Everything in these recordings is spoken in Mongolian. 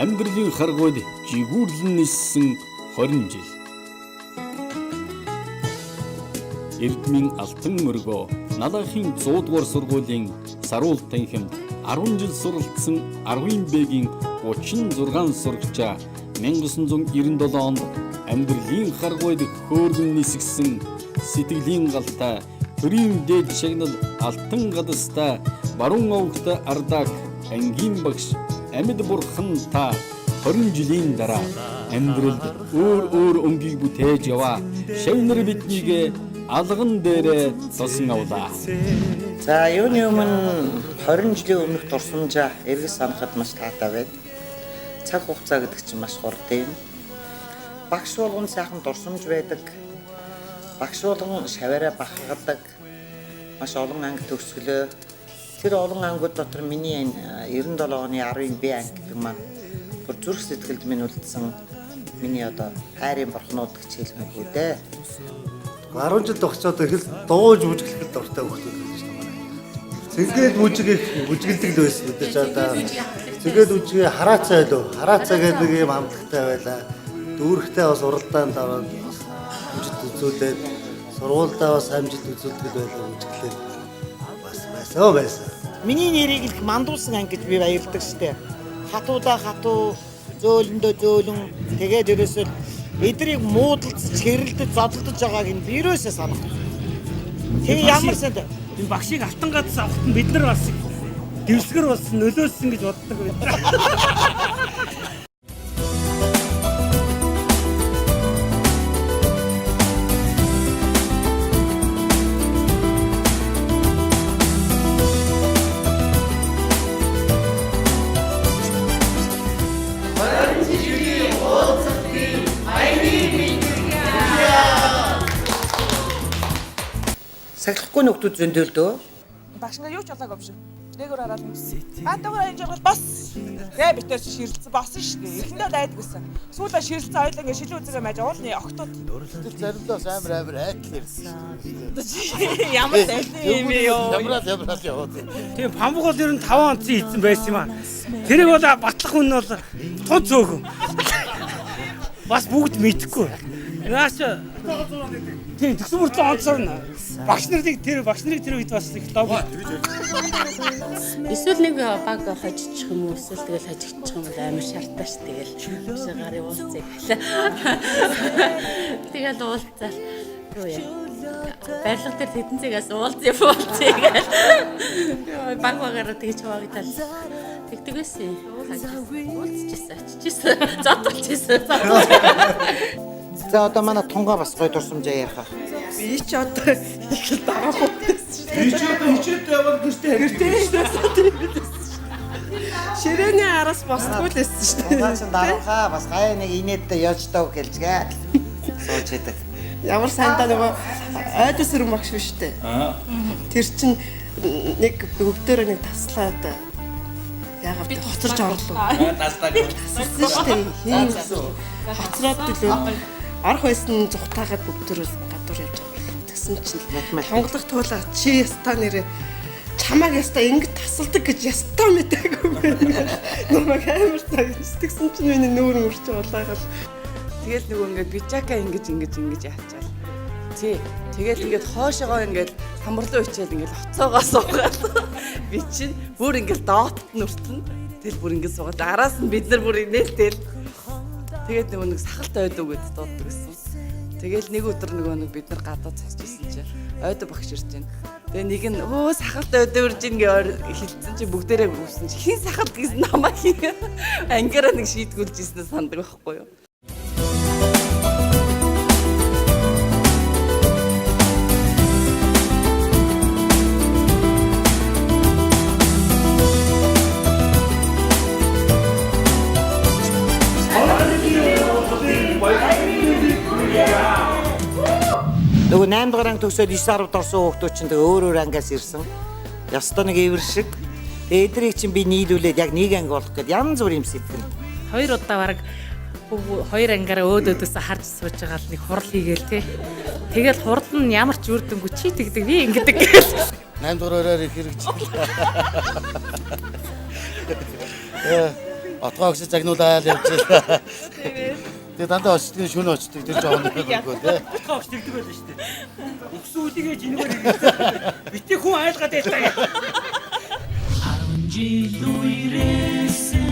Амьдралын харгуйд жигүүрлэн ниссэн 20 жил. Эрдмийн алтан мөргөө Налахын 100 дугаар сургуулийн саруул танхимд 10 жил суралцсан Арвин Бэгийн 36 сурагчаа 1997 онд амьдралын харгуйд хөөргөн нисгсэн сэтгэлийн галтай төрийн дээд шагнал алтан гадастай баруун овогт ардаак ангийн багш амьд бурхан та 20 жилийн дараа амьдралд өөр өнгийг бүтээж яваа шавнар биднийг алган дээрээ тосон авлаа. За юуны өмнө 20 жилийн өмнөх дурсамжаа эргэж санахад маш таатай байна. Цаг хугацаа гэдэг чинь маш хурд юм. Багш болгон сайхан дурсамж байдаг. Багш болгон шаваараа бахархадаг. Маш олон анги төгсгөлөө. Тэр олон ангууд дотор миний 97 оны 10-ын Б анги гэдэг маань бүр зүрх сэтгэлд минь үлдсэн миний одоо хайрын бурхнууд гэж хэлмээгүү дээ. 10 жил тогтцоод их дууж бүжиглэхэд дуртай хүмүүс байж байна. Цэгээд бүжиглдэг л байсан мэдээж одоо цэгээд бүжигээ хараацаа илүү. Хараацаа гэдэг нэг юм хамтлагтай байлаа. Дүүрэгтэй бас уралдаанд ороод бүжигд үзүүлээд сургуульдаа бас амжилт үзүүлдэг байлаа бүжиглээ. Бас байсан. Миний нэрийг их мандуулсан анги гэж би баярлдаг штэ. Хатуудаа хатуу, зөөлөндөө зөөлөн тэгээд ерөөсөө эдрийг муудалцж, хэрэлдэж, зодолдож байгааг нь вирусээ санах. Тэгээ ямар санд энэ багшийг алтан гадаас авахт нь бид нар бас дэвсгэр бас нөлөөлсөн гэж боддог байдаг. сахилахгүй нөхдүүд зөндөлдөө. Багшнаа юу ч болоогүй юм шиг. Нэгээр хараад юм. Дагаар энэ жоо бас. Тэгээ битэр ширэлцэн болсон шүү дээ. Эхэндээ дайдаг гэсэн. Сүүлдээ ширэлцэн хоёул ингэ шилүү үзэгээ байж уулны октод. Тэр заримдаа амар айдл ирсэн. Ямар сайхан юм ёо. Ямраад яваад. Тийм памбуг бол ер нь 5 онцын эзэн байсан юм аа. Тэрийг бол батлах хүн бол тун цөөхөн. Бас бүгд мэдэхгүй. Наач тийм тэгсэн мөртлөө онцоор нь багш нарыг тэр үед бас их лог. Эсвэл нэг баг хожчих юм уу эсвэл тэгэл хожигдчих юм бол амар шаардтай ш тэгэл биш гарын уулзъя гэлээ. Тэгэл уулзаад юу яа. Барилга дээр тэдэнцээс уулзъя гэл. Баг багаараа тэгж хаваагтал. Тэгдэг байсан. Уулзчихсан, очижсэн. Зодолчихсан. За одоо манай тунгаа бас гоё дурсамжаа ярих. Би ч одоо их дараа хөвтэйсэн шүү дээ. Хичээд яваад гэртээ Ширээний араас босдгүй л байсан шүү дээ. Наач дарахаа бас гай нэг инээдтэй явж тав гэлжгээ. Сууж хэдэг. Ямар сайндаа нөгөө айдас сэрэн багш биш үү? Тэр чинь нэг бүгдээрээ нэг таслаад яагаад би хоцорж орлоо. таслаад Тассан шүү дээ. Хоцроод төлөө арах байсан зүхтаагаад бүгдээрээ гадуур явж байгаа. Тэгсэн чинь хонглох туулаа чи ястаа нэрээ чамаг ястаа ингэ тасалдаг гэж ястаа мэдээгүй байна. Намайг амар тагсдагсэн чинь миний нүүр мөрч улаагаад Тэгэл нөгөө ингээд бичака ингэж яачаал. Тий. Тэгэл ингээд хоошоогоо ингээд самбарлуу ичээл ингээд хоцоогоо суугаад би чинь бүр ингээд доотт нүртэн. Тэгэл бүр ингээд суугаад араас нь бид нар бүр инээлтэл. Тэгээд нөгөө нэг сахалт ойдоо гэд дууддаг гэсэн. Тэгэл нэг өдөр нөгөө бид нар гадаад цацж ирсэн чинь ойдоо багш ирж байна. Тэгээ нэг нь сахалт ойдоо урж ин гэж хэлсэн чинь бүгдээрээ гүйсэн чинь хин сахалт гэсэн намайг ангаараа нэг шийдгүүлж ирснээр сандаг байхгүй юу? Нөгөө 8 дугаар анги төгсөөд 9-10-д орсон хүүхдүүд чинь тэгээ өөр ангиас ирсэн. Ястаа нэг эвэр шиг. Эдрийг чинь би нийлүүлээд яг нэг анги болох гээд янз бүр юм сэтгэл. 2 удаа бараг 2 ангаараа өөдөөдөөс харж сууж байгаа л нэг хурал хийгээл тий. Тэгэл хурал нь ямар ч үр дүнгүй чи тэгдэг би ингэдэг гээл. 8 дугаараар их хэрэгжил. отгоо гэсэн загнуулаад явчихлаа. Тэгээ дандаа очтгийн шөнө очтгийг тэр жоохон байгаагүй тий. Тоош тэгдэг байлаа шүү дээ. Өгсөн үлийгээ жингээр ирсэн. Битгий хүн айлгаад байлаа. 10 жил үерсэн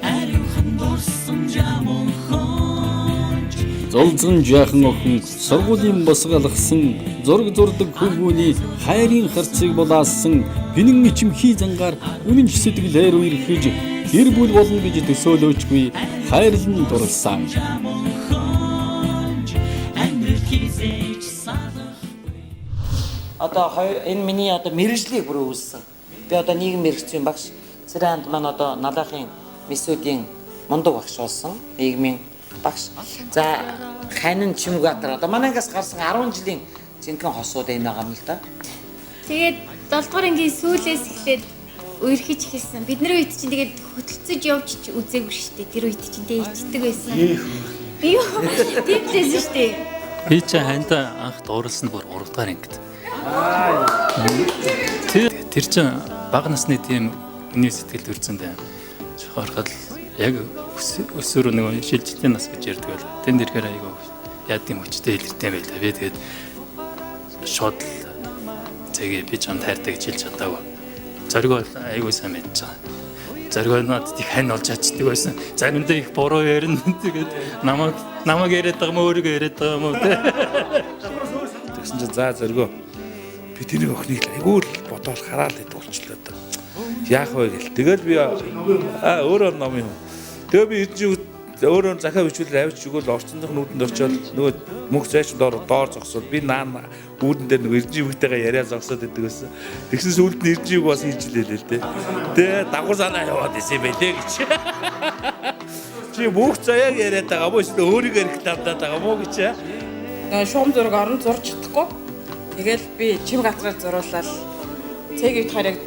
ариухан дурсан жамон хонж Зулзган жаахан охин сургуулийн босго алгасан зураг зурдаг хөвгүүний хайрын харцыг булаасан бинэн ичимхий зангаар үнэнч сэтгэл хайр үерхэж гэр бүл болно гэж төсөөлөөчгүй хайрлан дурлсан. Одоо энэ миний одоо мэрэгжлийг бүр үүссэн. Би одоо нийгэм мэрэгчийн багш Цэранд маань одоо налахын месүүдийн мундаг багш болсон. Нийгмийн багш. За ханин Чимгатар одоо манайгаас гарсан 10 жилийн жинхэнэ хосууд энэ байгаа юм л да. Тэгээд 7 дугаар ангийн сүүлээс эхлээд үерхэж эхэлсэн. Бидний үед чинь тэгээд хөтөлцөж явж үзээгүй шүү дээ. Тэр үед чинь тэгээд ичдэг байсан. Юу? Тиймлээс шүү дээ. Би ч ханда анх дуурлсан бүр 3 дугаар ангид. Тэр чинь бага насны тийм миний сэтгэлд үрцэндээ чухархал яг өсвөр нэг шилжилтийн нас гэж ярьдаг байл. Тэн дэрхээр айгүй яад юм хүчтэй илэртэй байлаа. Би тэгээд шууд тэгээ би ч юм тайртай гэж хэлж чадаагүй. Зориг бол айгүй сайн мэдж байгаа. Зориг надад их хань олж чаддаг байсан. Заримдаа их буруу ярина. Тэгээд намайг яриад байгаа мó өөрийгөө яриад байгаа мó тэ. Тэгсэн чинь за зоригоо би тэрийг охиныг айгүй л бодоол хараад идэх болчлоо даа. Яах вэ гэл. Тэгэл би өөрөө ном юм. Тэгээ би өөрөө захаа бичүүлэр авч өгөөл орчиндх нүдэнд очиод нөгөө мөнх зайч доор зогсоод би наан үүдэн дээр нөгөө эрдэнэвтэйгээ яриа зогсоод идэг гэсэн. Тэгсэн сүүлд нь эрдэнэвг бас хийж лээ л дээ. Тэгээ дагур санаа яваад исэн байлээ гэж. Чи мөнх заяаг яриад байгаа мó эсвэл өөрийгөө ярих тавдаад байгаа мó гэж. Шуум зураг орон зурж чадахгүй. Тэгэл би Чимгатраар зуруулаад цэгийг тариг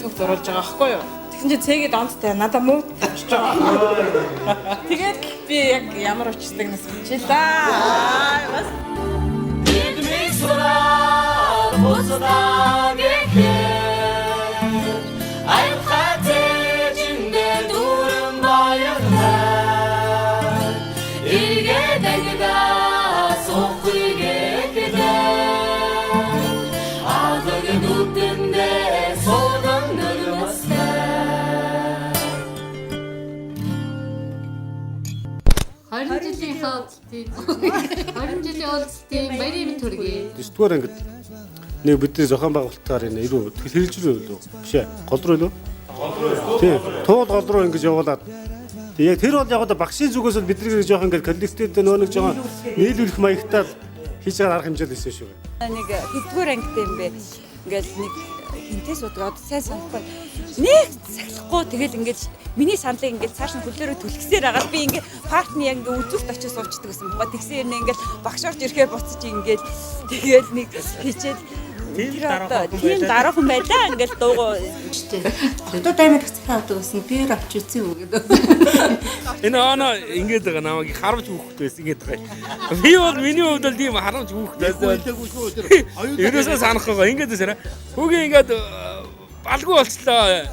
цог зуруулж байгаа байхгүй юу? Тэгсэн чинь цэгийг онцтой надад муу тавьчих жоо. Тэгээд би яг ямар очдаг нас хичээлээ. Бас Бидний сураа босоо гэхээ айн хатежиндээ дуран баяртай иргэдэгдээ сохигэдээ адаг нүдэндээ содан нэрмэстэй 20 жилийн уулзалтын баярын төргий. 9 дугаар ангид нэг бидний зохион байгуулалтаар энэ ирүү хэлжрүү лөө биш ээ гол руу лөө тийм туул гол руу ингэж явуулаад яг тэр бол яг багшийн зүгээс л бидний жоох ингээд коллективтэй нөө нэг жоох нийлүүлэх маягтаар хийж байгаа арга хэмжээ дэсэн шүү. нэг хэдгээр ангитай юм бэ? Ингээл нэг интээ судгаад сайн санахгүй. Нэг сахилахгүй тэгэл ингээд миний саналыг ингээд цааш нь хөлөөрөө түлхсээр агаад би ингээд партны яг ингээд үзүүрт очиж суучдаг гэсэн баха тэгсэн юм ингээд багш орж ирэхээр буцаж ингээд тэгэл нэг хичээл тийм дараахан байлаа ингээд дуугаа Хотод аймаг цахиа авдаг гэсэн биер авч үзье үү гэдэг. Энэ оноо ингэж байгаа намайг харамж хүүхэд байсан ингэж байгаа. Би бол миний хувьд л тийм харамж хүүхэд байсан. Ерөөсөө санахгүй ингэж байна. Хүүгийн ингэж балгүй болчлоо.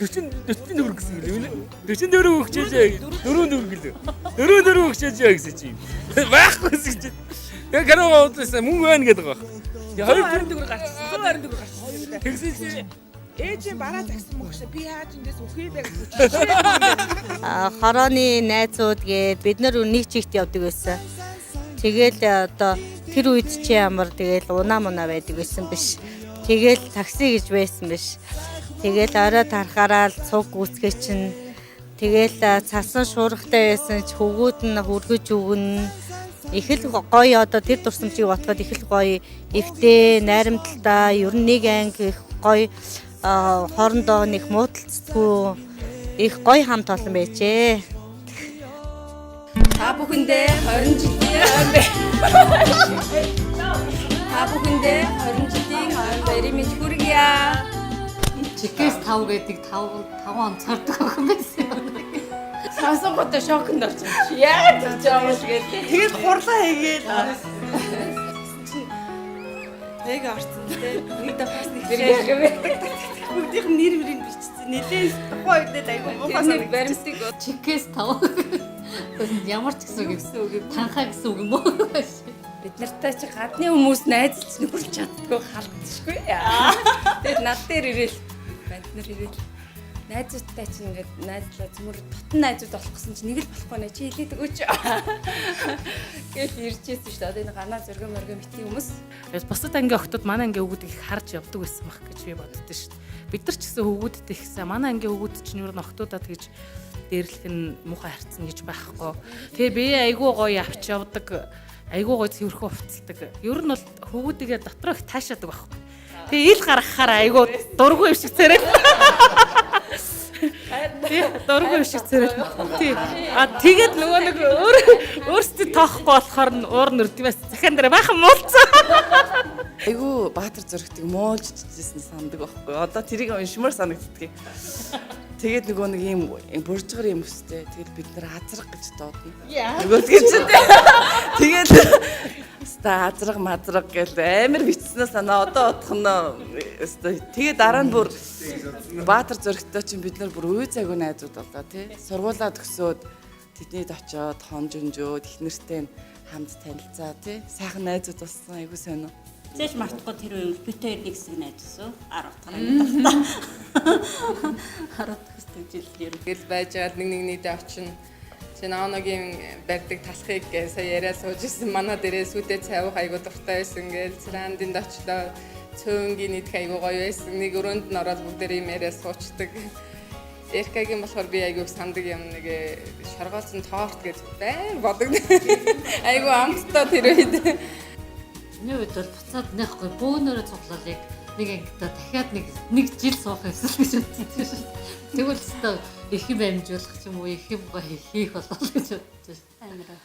40 төгрөг гэсэн юм. 40 төгрөг өгчээжээ. 4 төгрөг гэлээ. 4 төгрөг өгчээжээ гэсэн чи. Байхгүй гэсэн чи. Яг гараа уудлаа мөнгө байна гэдэг байгаа. 2 төгрөг гарчихсан. 2 төгрөг гарчихсан. Тэгсэн чи ээжийн бараа загсан мөнгөш би яаж эндээс өгье бэ гэж бодчихсон. Хорооны найзууд гээд бид нар нэг чигт явдаг байсан. Тэгэл одоо тэр үед чи ямар тэгэл унаа мунаа байдаг байсан биш. Тэгэл такси гэж байсан биш. Тэгэл орой тархаараа л цуг гүцгээ чинь тэгэл цасан шуургатай байсан ч хөвгүүд нь хүргэж өгнө. Их л гоё одоо тэр дурсамжийг бодоход их л гоё эвтэй найрамдалтай ер нь нэг анги их гоё хоорондоо нэг муудалцгүй их гоё хамт олон байжээ. та бүхэндээ 20 жилийн та бүхэндээ 20 жилийн баярын мэнд хүргье. Чикээс 5 гэдэг 5 онцгордог охин байсан. Сонсонготой шокнд орсон. Яагаад гэж байгаа юм гээд тэгээд хурлаа хийгээд нэг орсон тийм. Нэг дахаас нэг бүгдийнх нь нэр мөрийг бичсэн. нэлээд тухайн үед айгүй муухай санагдаж баримтыг чекээс тав. Ямар ч гэсэн үг юм. Танхаа гэсэн үг юм уу? бид нартай чи гадны хүмүүс найзалж нүрч чаддгүй халтшгүй. Тэгээд над дээр ирээл банд нар ирээл найзуудтай чи ингээд найзлаа зөмөр дотн найзууд болох гэсэн чи нэг л болохгүй нэ чи хэлээд өгөөч. Гэл иржсэн шүү дээ. Одоо энэ ганаа зөргөө мөргөө битгий хүмүүс. Тэгээс бусад ангийн охтууд манай ангийн хүүгүүдийг их харж явдаг байсан байх гэж би боддоо шүү дээ. Бид нар ч гэсэн хүүгүүдтэй ихсэн манай ангийн хүүгүүд чинь юу н охтуудаа тэгж дээрлэх нь муухай харцсан гэж байхгүй. Тэгээ би айгүй гоё авч явдаг. Айгүй гоё цэвэрхэн хувцалдаг. Ер нь бол хүүгүүдийгээ дотроо их таашаадаг байхгүй. Тэгээ ил гаргахаар айгүй дургүй юм шиг царай. Тий, дургүй юм шиг царай. Тий. Тэгээд нөгөө нэг өөрсдөө тоохгүй болохоор уур нүрдмээс захиан дээр бахан муулцсан. Айгүй Баатар зөрөгтийг муулж чижсэн сандаг байхгүй. Одоо тэрийг уншмаар санагддаг. Тэгээд нөгөө нэг ийм буржгар юм өстэй. Тэгээд бид нэр азраг гэж доодно. Нөгөөс гिचтэй. Тэгээд азраг мазраг гэл амар битснээ санаа одоо бодох нь өстэй. Тэгээд дараа нь бүр Баатар зөрөгтэй чинь бид нар бүр үе цагуу найзууд болоо тий. Сургуулаа төгсөөд тэднийд очиод хонжонжөөд их нэртэй хамт танилцаа тий. Сайхан найзууд болсон айгүй сонио. Зэш мартахгүй тэр үе бид хоёр нэг хэсэг найзсан 10 дахь ангид 10 дахь студиэлэр гэл байж гад нэг нэгнийдээ очино. Чи нааногийн барьдаг талхыг сая яриа сууж ирсэн манай дээрээ сүдэ цайвах айгуу дуртай байсан гээл црандинд очлоо цөөнгийн идэх айгуу гоё байсан. Нэг өрөөнд нь ороод бүгдээр юм яриа суучдаг. Эркагийн болохоор би айгуу сандаг юм нэг шаргаалсан торт гэж байн бодог. Айгуу амттай тэр үед. Миний үед бол буцаад нэхгүй бөөнөрөө цуглалыг нэг ангидаа дахиад нэг жил суух юмсан гэж бодсон шүү. Тэгвэл өстой их юм амжуулах юм уу их юм хийх болов гэж бодсон шүү. Амираа.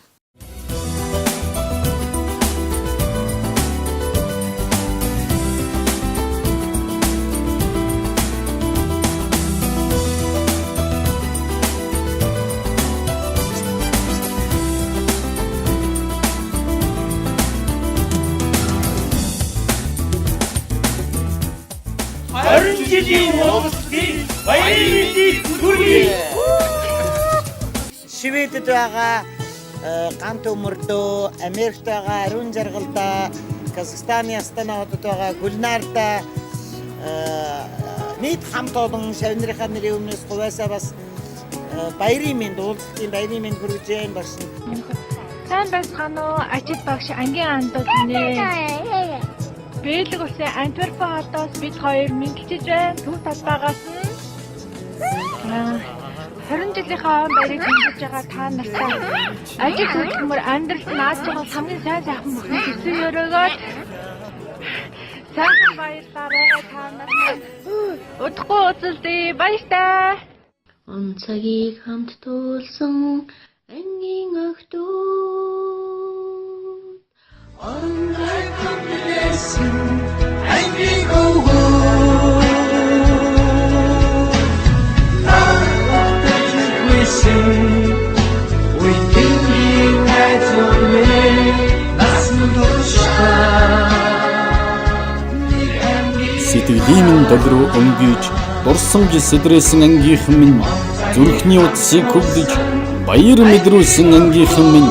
Шведэд байгаа гант өмөрдөө, Америкт байгаа ариун жаргалда, Казахстаны Астана хотод байгаа Гүлнарда нийт хамт олон шавнырынхаа нэрийн өмнөөс хувьяасаа бас баярын мэнд уулзалтын баярын мэнд хүргэж байна барсан. Сайн байцгаана уу? Ажид багш ангийн андууд нэ. Бэлэг улсын Антверп хотоос бид хоёр мэдлэж байна. Төв талбайгаас нь 20 жилийнхаа баярыг хэмжиж байгаа та нартай ажил хөдөлмөр амьдралд нааж байгаа хамгийн сайн сайхан бүхэн хэсэг өрөөгөөд сайхан баярлалаа та нарт удахгүй уулзъя баяртай. Онцгийг хамт туулсан ангийн охтууд оронтой хамтласан ангийн охтууд Сэтгэлийн долруу өнгөж дурсамж сэдрээсэн ангийнхан минь зүрхний утсыг хөвлөж баяр мэдрүүлсэн ангийнхан минь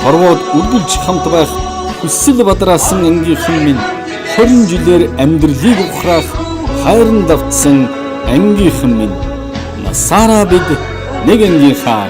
хорвоод үргэлж хамт байх хүсэл бадраасан ангийнхан минь 20 жилээр амьдралыг ухраах хайран давтсан ангийнхан минь насаараа бид нэг ангийнхаа